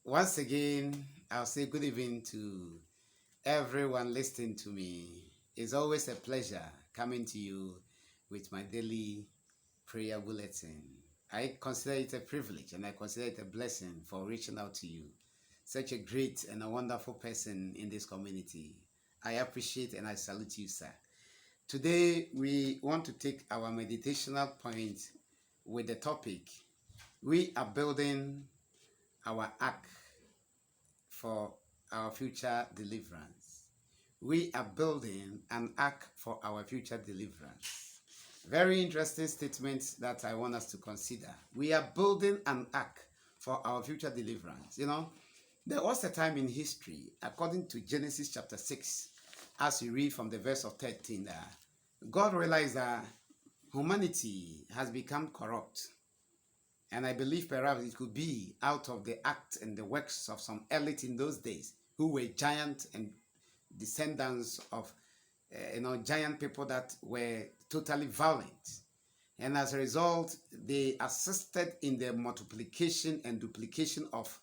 Once again, I'll say good evening to everyone listening to me. It's always a pleasure coming to you with my daily prayer bulletin. I consider it a privilege and I consider it a blessing for reaching out to you. Such a great and a wonderful person in this community. I appreciate and I salute you, sir. Today, we want to take our meditational point with the topic we are building our ark for our future deliverance. We are building an ark for our future deliverance. Very interesting statement that I want us to consider. We are building an ark for our future deliverance. There was a time in history, according to Genesis chapter 6, as we read from the verse of 13, God realized that humanity has become corrupt. And I believe perhaps it could be out of the act and the works of some elite in those days who were giant and descendants of giant people that were totally violent. And as a result, they assisted in the multiplication and duplication of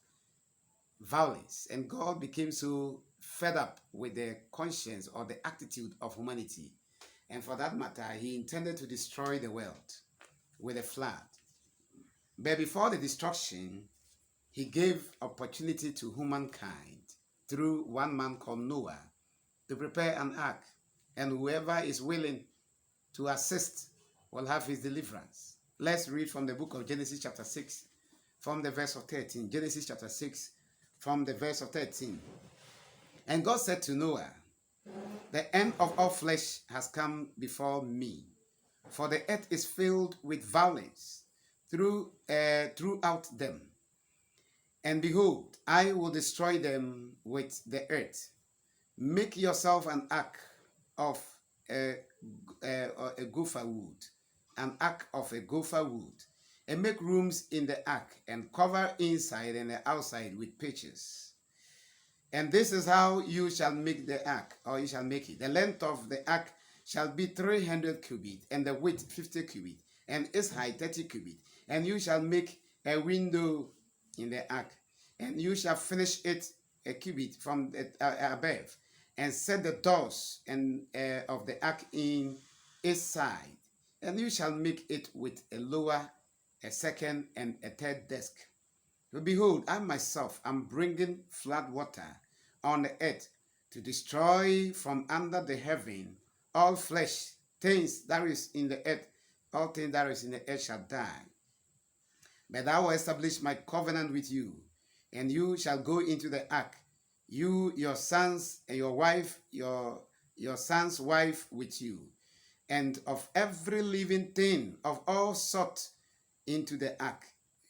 violence. And God became so fed up with the conscience or the attitude of humanity. And for that matter, he intended to destroy the world with a flood. But before the destruction, he gave opportunity to humankind through one man called Noah to prepare an ark. And whoever is willing to assist will have his deliverance. Let's read from the book of Genesis chapter 6 from the verse of 13. Genesis chapter 6 from the verse of 13. And God said to Noah, "The end of all flesh has come before me, for the earth is filled with violence throughout them. And behold, I will destroy them with the earth. Make yourself an ark of a gopher wood, an ark of a gopher wood, and make rooms in the ark, and cover inside and the outside with pitches. And this is how you shall make the ark, or you shall make it. The length of the ark shall be 300 cubits, and the width 50 cubits, and its height 30 cubits. And you shall make a window in the ark, and you shall finish it a cubit from above, and set the doors of the ark in its side. And you shall make it with a lower, a second, and a third desk. But behold, I myself am bringing flood water on the earth to destroy from under the heaven all flesh, things that is in the earth, all things that is in the earth shall die. But I will establish my covenant with you, and you shall go into the ark, you, your sons, and your wife, your son's wife with you, and of every living thing of all sorts into the ark.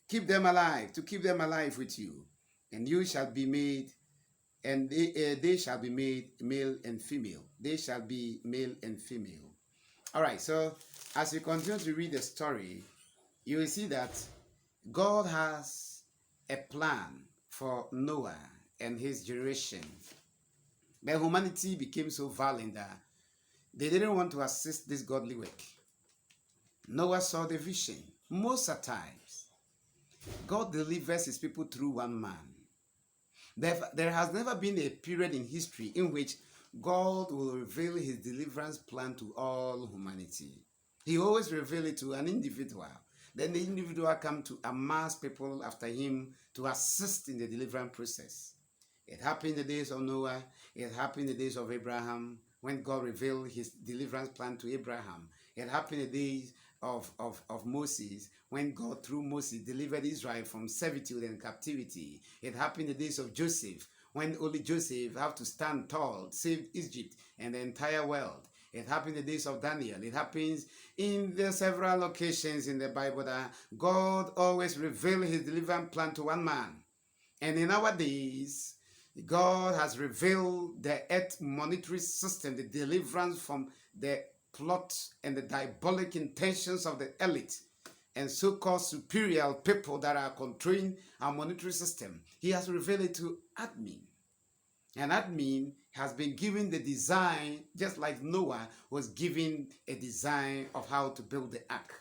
Keep them alive, to keep them alive with you, and you shall be made, and they shall be made male and female. They shall be male and female. All right, so as you continue to read the story, you will see that God has a plan for Noah and his generation. But humanity became so violent that they didn't want to assist this godly work. Noah saw the vision. Most of the times, God delivers his people through one man. There has never been a period in history in which God will reveal his deliverance plan to all humanity. He always reveals it to an individual. Then the individual come to amass people after him to assist in the deliverance process. It happened in the days of Noah. It happened in the days of Abraham when God revealed his deliverance plan to Abraham. It happened in the days of Moses when God through Moses delivered Israel from servitude and captivity. It happened in the days of Joseph when only Joseph had to stand tall, saved Egypt and the entire world. It happened in the days of Daniel. It happens in the several occasions in the Bible that God always revealed his deliverance plan to one man. And in our days, God has revealed the earth monetary system, the deliverance from the plot and the diabolic intentions of the elite and so-called superior people that are controlling our monetary system. He has revealed it to admin. And admin has been given the design, just like Noah was given a design of how to build the ark.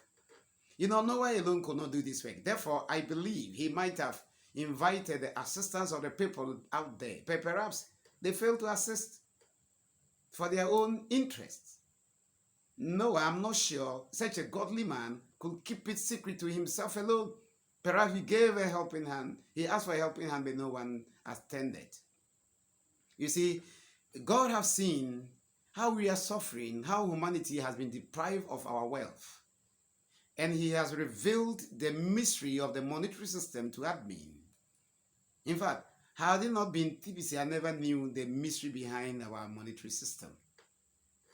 Noah alone could not do this work. Therefore, I believe he might have invited the assistance of the people out there, but perhaps they failed to assist for their own interests. No, I'm not sure such a godly man could keep it secret to himself alone. Perhaps he gave a helping hand. He asked for a helping hand, but no one attended. You see, God has seen how we are suffering, how humanity has been deprived of our wealth. And he has revealed the mystery of the monetary system to admin. In fact, had it not been TBC, I never knew the mystery behind our monetary system.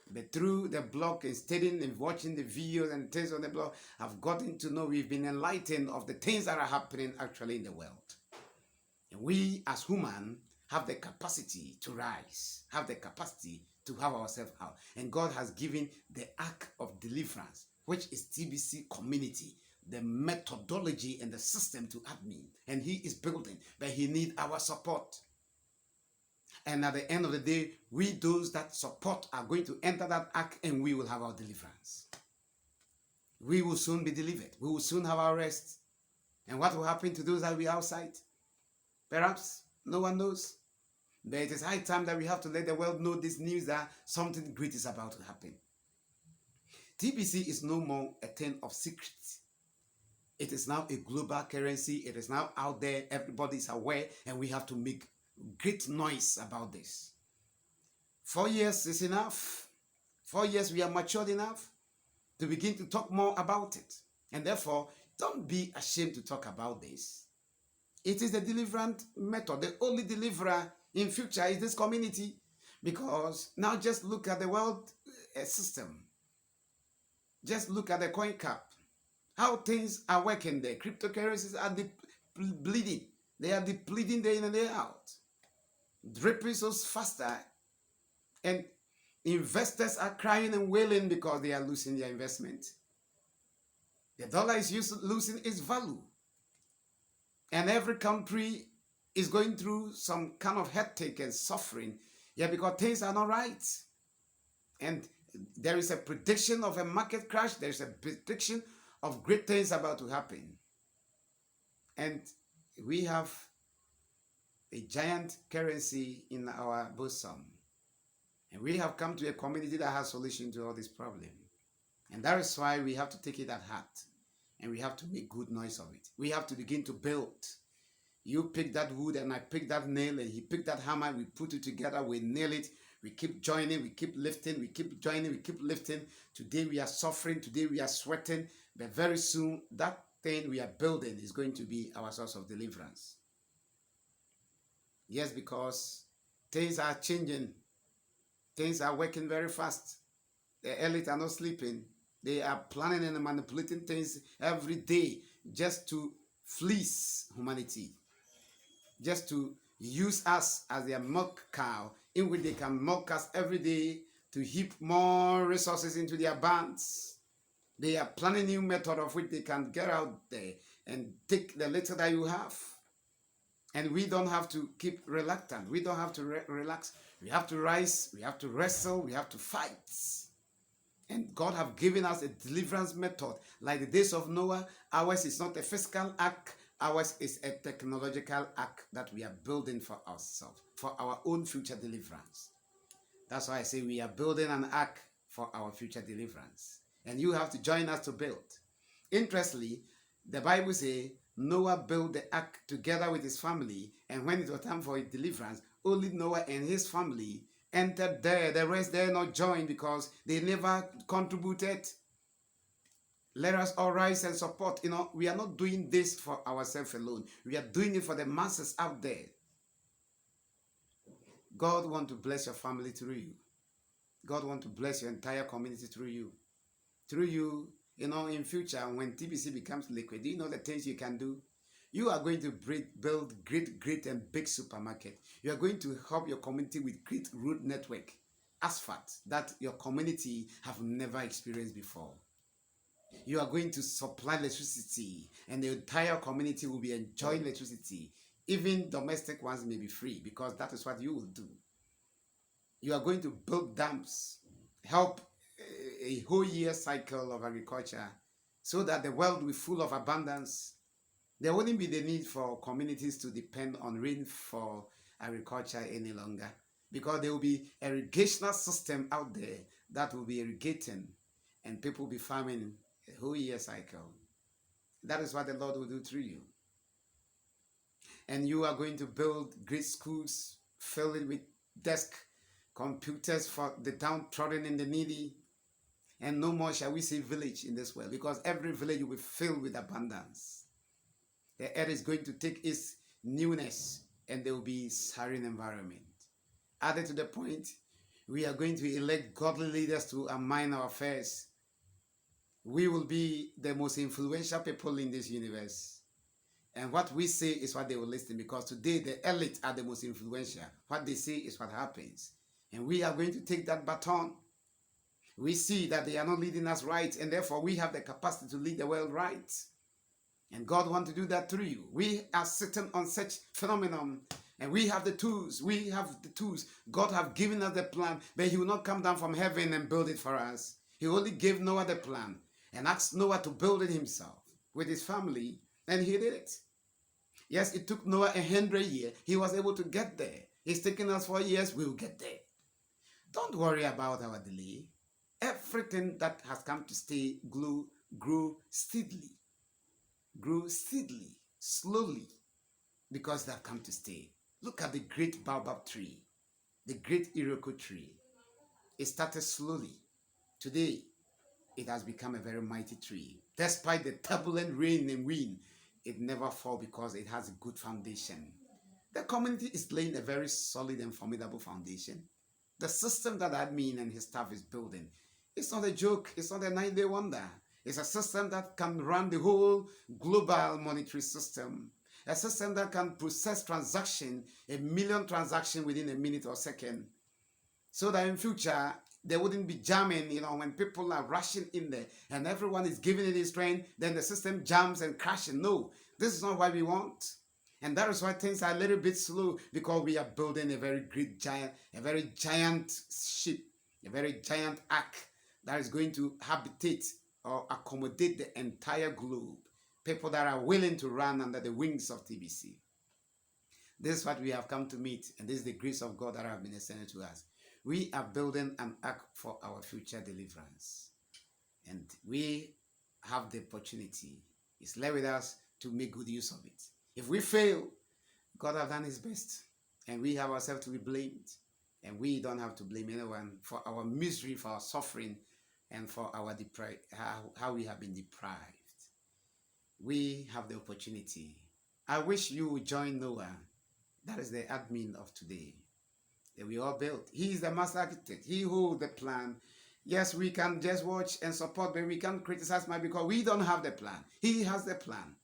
But through the blog and studying and watching the videos and things on the blog, I've gotten to know, we've been enlightened of the things that are happening actually in the world. And we as humans have the capacity to rise, have the capacity to have ourselves out. And God has given the ark of deliverance, which is TBC community, the methodology and the system to admin. And he is building, but he needs our support. And at the end of the day, we, those that support, are going to enter that ark and we will have our deliverance. We will soon be delivered. We will soon have our rest. And what will happen to those that will be outside? Perhaps no one knows. But it is high time that we have to let the world know this news that something great is about to happen. TBC is no more a thing of secrets. It is now a global currency. It is now out there. Everybody is aware, and we have to make great noise about this. 4 years is enough. 4 years we are matured enough to begin to talk more about it. And therefore, don't be ashamed to talk about this. It is the deliverance method. The only deliverer in future is this community. Because now just look at the world system. Just look at the coin cap. How things are working there. Cryptocurrencies are bleeding. They are depleting day in and day out. Dripping so faster. And investors are crying and wailing because they are losing their investment. The dollar is losing its value. And every country is going through some kind of headache and suffering. Yeah, because things are not right. And there is a prediction of a market crash. There is a prediction of great things about to happen. And we have a giant currency in our bosom. And we have come to a community that has solution to all this problem. And that is why we have to take it at heart. And we have to make good noise of it. We have to begin to build. You pick that wood and I pick that nail and he picked that hammer. We put it together. We nail it. We keep joining. We keep lifting. We keep joining. We keep lifting. Today we are suffering. Today we are sweating. But very soon that thing we are building is going to be our source of deliverance. Yes, because things are changing. Things are working very fast. The elite are not sleeping. They are planning and manipulating things every day just to fleece humanity. Just to use us as their milk cow, in which they can milk us every day to heap more resources into their bands. They are planning new method of which they can get out there and take the little that you have. And we don't have to keep reluctant. We don't have to relax. We have to rise. We have to wrestle. We have to fight. And God have given us a deliverance method. Like the days of Noah, ours is not a physical act. Ours is a technological act that we are building for ourselves, for our own future deliverance. That's why I say we are building an ark for our future deliverance. And you have to join us to build. Interestingly, the Bible says Noah built the ark together with his family, and when it was time for his deliverance, only Noah and his family entered there. The rest dare not join because they never contributed. Let us all rise and support. We are not doing this for ourselves alone. We are doing it for the masses out there. God wants to bless your family through you. God wants to bless your entire community through you. Through you, in future, when TBC becomes liquid, do you know the things you can do? You are going to build great and big supermarket. You are going to help your community with great road network, asphalt, that your community have never experienced before. You are going to supply electricity, and the entire community will be enjoying electricity. Even domestic ones may be free, because that is what you will do. You are going to build dams, help a whole year cycle of agriculture, so that the world will be full of abundance. There wouldn't be the need for communities to depend on rain for agriculture any longer, because there will be irrigational system out there that will be irrigating, and people will be farming a whole year cycle. That is what the Lord will do through you. And you are going to build great schools, fill it with desk computers for the downtrodden and the needy. And no more shall we see village in this world, because every village will be filled with abundance. The earth is going to take its newness, and there will be serene environment. Added to the point, we are going to elect godly leaders to amend our affairs. We will be the most influential people in this universe. And what we say is what they will listen, because today the elite are the most influential. What they say is what happens. And we are going to take that baton. We see that they are not leading us right, and therefore we have the capacity to lead the world right. And God wants to do that through you. We are sitting on such phenomenon, and we have the tools. We have the tools. God have given us the plan, but he will not come down from heaven and build it for us. He only gave Noah the plan and asked Noah to build it himself with his family, and he did it. Yes, it took Noah 100 years. He was able to get there. It's taken us 4 years. We will get there. Don't worry about our delay. Everything that has come to stay grew steadily. Grew steadily, slowly, because they have come to stay. Look at the great baobab tree, the great iroko tree. It started slowly. Today, it has become a very mighty tree. Despite the turbulent rain and wind, it never falls because it has a good foundation. The community is laying a very solid and formidable foundation. The system that admin and his staff is building, it's not a joke. It's not a 9-day wonder. It's a system that can run the whole global monetary system. A system that can process transaction, 1 million transactions within a minute or second. So that in future, there wouldn't be jamming, when people are rushing in there and everyone is giving it its strength, then the system jams and crashes. No, this is not what we want. And that is why things are a little bit slow, because we are building a very giant ship, a very giant ark that is going to habitate or accommodate the entire globe. People that are willing to run under the wings of TBC. This is what we have come to meet, and this is the grace of God that has been extended to us. We are building an ark for our future deliverance. And we have the opportunity. It's left with us to make good use of it. If we fail, God has done his best. And we have ourselves to be blamed. And we don't have to blame anyone for our misery, for our suffering, and for our how we have been deprived. We have the opportunity. I wish you would join Noah. That is the admin of today. That we all built. He is the master architect. He holds the plan. Yes, we can just watch and support, but we can't criticize man because we don't have the plan. He has the plan.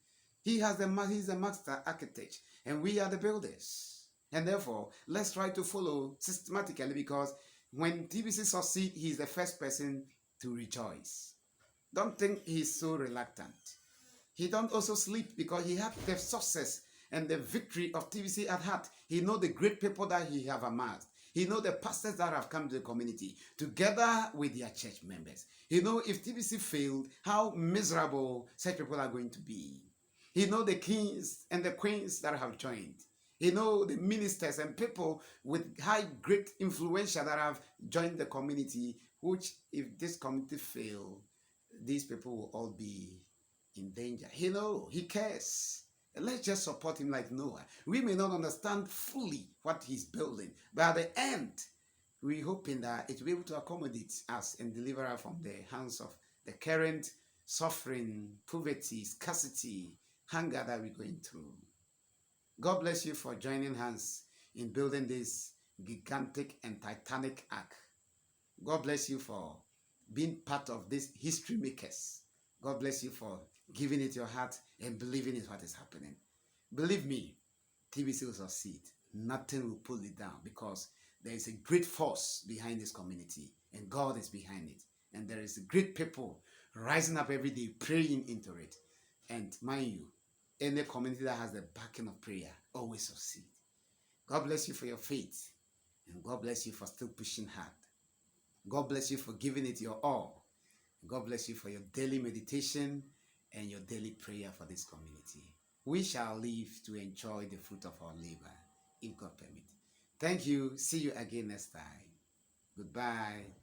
He's the master architect, and we are the builders. And therefore, let's try to follow systematically, because when TBC succeeds, he's the first person to rejoice. Don't think he's so reluctant. He don't also sleep, because he had the success and the victory of TBC at heart. He know the great people that he have amassed. He know the pastors that have come to the community together with their church members. He know if TBC failed, how miserable such people are going to be. He know the kings and the queens that have joined. He know the ministers and people with high, great influential that have joined the community, which if this community fail, these people will all be in danger. He know, he cares. And let's just support him like Noah. We may not understand fully what he's building, but at the end, we're hoping that it will be able to accommodate us and deliver us from the hands of the current suffering, poverty, scarcity, hunger that we're going through. God bless you for joining hands in building this gigantic and titanic ark. God bless you for being part of these history makers. God bless you for giving it your heart and believing in what is happening. Believe me, TBC will succeed. Nothing will pull it down, because there is a great force behind this community, and God is behind it. And there is great people rising up every day praying into it. And mind you, any community that has the backing of prayer always succeed. God bless you for your faith, and God bless you for still pushing hard. God bless you for giving it your all. God bless you for your daily meditation and your daily prayer for this community. we shall live to enjoy the fruit of our labor, if God permit. Thank you. See you again next time. Goodbye.